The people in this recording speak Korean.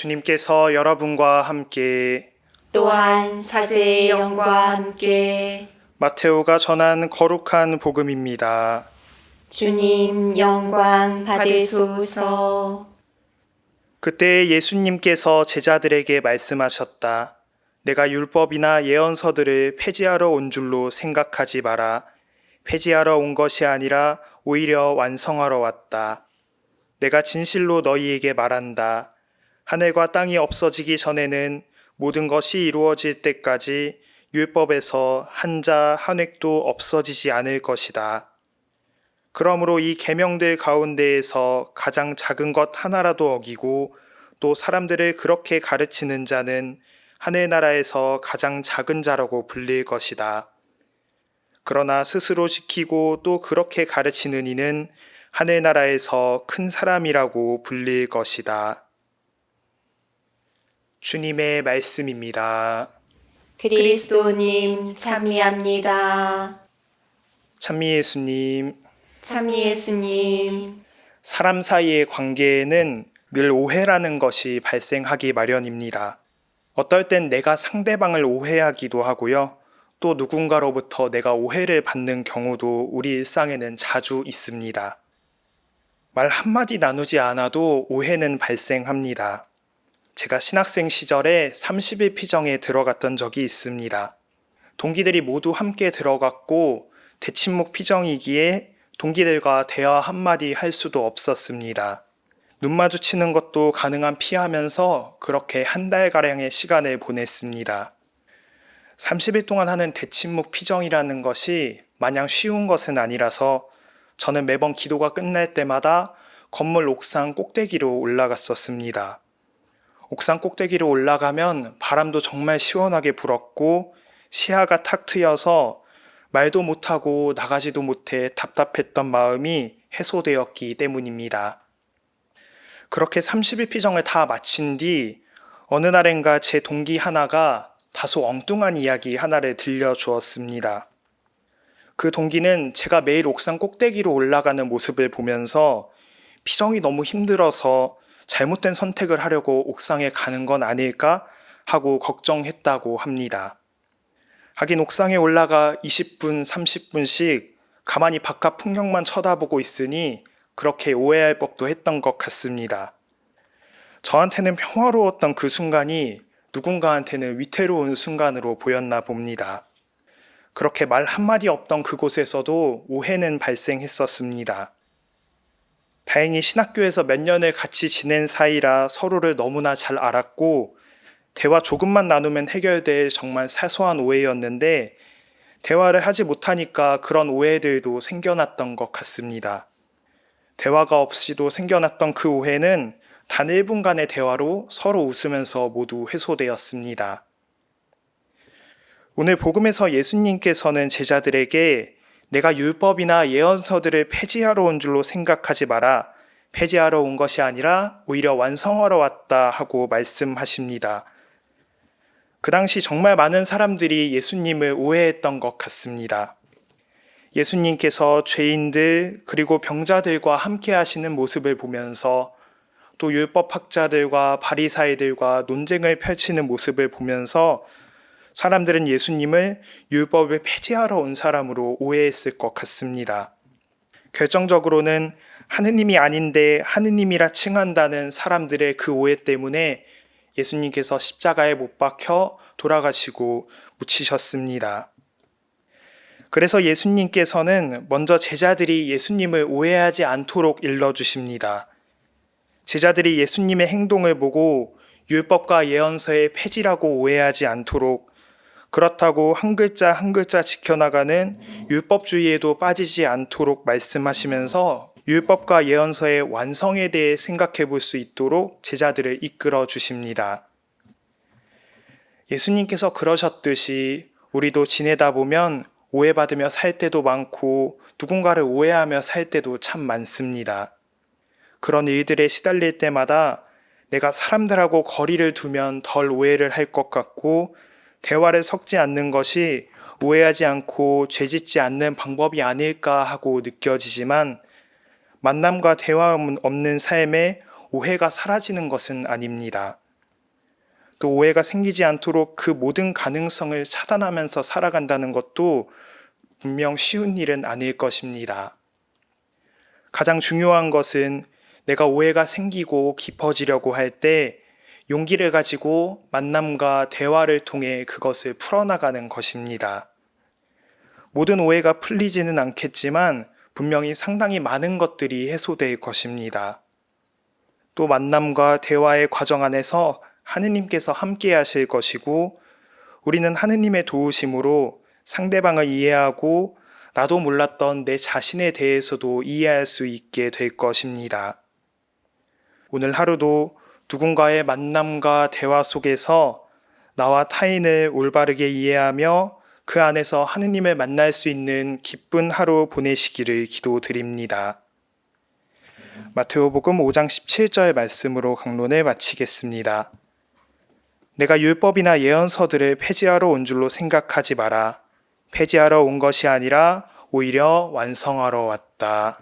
주님께서 여러분과 함께 또한 사제의 영과 함께 마테오가 전한 거룩한 복음입니다. 주님 영광 받으소서. 그때 예수님께서 제자들에게 말씀하셨다. 내가 율법이나 예언서들을 폐지하러 온 줄로 생각하지 마라. 폐지하러 온 것이 아니라 오히려 완성하러 왔다. 내가 진실로 너희에게 말한다. 하늘과 땅이 없어지기 전에는 모든 것이 이루어질 때까지 율법에서 한자 한 획도 없어지지 않을 것이다. 그러므로 이 계명들 가운데에서 가장 작은 것 하나라도 어기고 또 사람들을 그렇게 가르치는 자는 하늘나라에서 가장 작은 자라고 불릴 것이다. 그러나 스스로 지키고 또 그렇게 가르치는 이는 하늘나라에서 큰 사람이라고 불릴 것이다. 주님의 말씀입니다. 그리스도님 찬미합니다. 찬미 예수님, 찬미 예수님. 사람 사이의 관계에는 늘 오해라는 것이 발생하기 마련입니다. 어떨 땐 내가 상대방을 오해하기도 하고요. 또 누군가로부터 내가 오해를 받는 경우도 우리 일상에는 자주 있습니다. 말 한마디 나누지 않아도 오해는 발생합니다. 제가 신학생 시절에 30일 피정에 들어갔던 적이 있습니다. 동기들이 모두 함께 들어갔고 대침묵 피정이기에 동기들과 대화 한마디 할 수도 없었습니다. 눈 마주치는 것도 가능한 피하면서 그렇게 한 달가량의 시간을 보냈습니다. 30일 동안 하는 대침묵 피정이라는 것이 마냥 쉬운 것은 아니라서 저는 매번 기도가 끝날 때마다 건물 옥상 꼭대기로 올라갔었습니다. 옥상 꼭대기로 올라가면 바람도 정말 시원하게 불었고 시야가 탁 트여서 말도 못하고 나가지도 못해 답답했던 마음이 해소되었기 때문입니다. 그렇게 30일 피정을 다 마친 뒤 어느 날엔가 제 동기 하나가 다소 엉뚱한 이야기 하나를 들려주었습니다. 그 동기는 제가 매일 옥상 꼭대기로 올라가는 모습을 보면서 피정이 너무 힘들어서 잘못된 선택을 하려고 옥상에 가는 건 아닐까 하고 걱정했다고 합니다. 하긴 옥상에 올라가 20분, 30분씩 가만히 바깥 풍경만 쳐다보고 있으니 그렇게 오해할 법도 했던 것 같습니다. 저한테는 평화로웠던 그 순간이 누군가한테는 위태로운 순간으로 보였나 봅니다. 그렇게 말 한마디 없던 그곳에서도 오해는 발생했었습니다. 다행히 신학교에서 몇 년을 같이 지낸 사이라 서로를 너무나 잘 알았고 대화 조금만 나누면 해결될 정말 사소한 오해였는데 대화를 하지 못하니까 그런 오해들도 생겨났던 것 같습니다. 대화가 없이도 생겨났던 그 오해는 단 1분간의 대화로 서로 웃으면서 모두 해소되었습니다. 오늘 복음에서 예수님께서는 제자들에게 내가 율법이나 예언서들을 폐지하러 온 줄로 생각하지 마라. 폐지하러 온 것이 아니라 오히려 완성하러 왔다 하고 말씀하십니다. 그 당시 정말 많은 사람들이 예수님을 오해했던 것 같습니다. 예수님께서 죄인들 그리고 병자들과 함께 하시는 모습을 보면서 또 율법학자들과 바리사이들과 논쟁을 펼치는 모습을 보면서 사람들은 예수님을 율법을 폐지하러 온 사람으로 오해했을 것 같습니다. 결정적으로는 하느님이 아닌데 하느님이라 칭한다는 사람들의 그 오해 때문에 예수님께서 십자가에 못 박혀 돌아가시고 묻히셨습니다. 그래서 예수님께서는 먼저 제자들이 예수님을 오해하지 않도록 일러주십니다. 제자들이 예수님의 행동을 보고 율법과 예언서의 폐지라고 오해하지 않도록 그렇다고 한 글자 한 글자 지켜나가는 율법주의에도 빠지지 않도록 말씀하시면서 율법과 예언서의 완성에 대해 생각해 볼 수 있도록 제자들을 이끌어 주십니다. 예수님께서 그러셨듯이 우리도 지내다 보면 오해받으며 살 때도 많고 누군가를 오해하며 살 때도 참 많습니다. 그런 일들에 시달릴 때마다 내가 사람들하고 거리를 두면 덜 오해를 할 것 같고 대화를 섞지 않는 것이 오해하지 않고 죄짓지 않는 방법이 아닐까 하고 느껴지지만 만남과 대화 없는 삶에 오해가 사라지는 것은 아닙니다. 또 오해가 생기지 않도록 그 모든 가능성을 차단하면서 살아간다는 것도 분명 쉬운 일은 아닐 것입니다. 가장 중요한 것은 내가 오해가 생기고 깊어지려고 할 때 용기를 가지고 만남과 대화를 통해 그것을 풀어나가는 것입니다. 모든 오해가 풀리지는 않겠지만 분명히 상당히 많은 것들이 해소될 것입니다. 또 만남과 대화의 과정 안에서 하느님께서 함께 하실 것이고 우리는 하느님의 도우심으로 상대방을 이해하고 나도 몰랐던 내 자신에 대해서도 이해할 수 있게 될 것입니다. 오늘 하루도 누군가의 만남과 대화 속에서 나와 타인을 올바르게 이해하며 그 안에서 하느님을 만날 수 있는 기쁜 하루 보내시기를 기도드립니다. 마테오복음 5장 17절 말씀으로 강론을 마치겠습니다. 내가 율법이나 예언서들을 폐지하러 온 줄로 생각하지 마라. 폐지하러 온 것이 아니라 오히려 완성하러 왔다.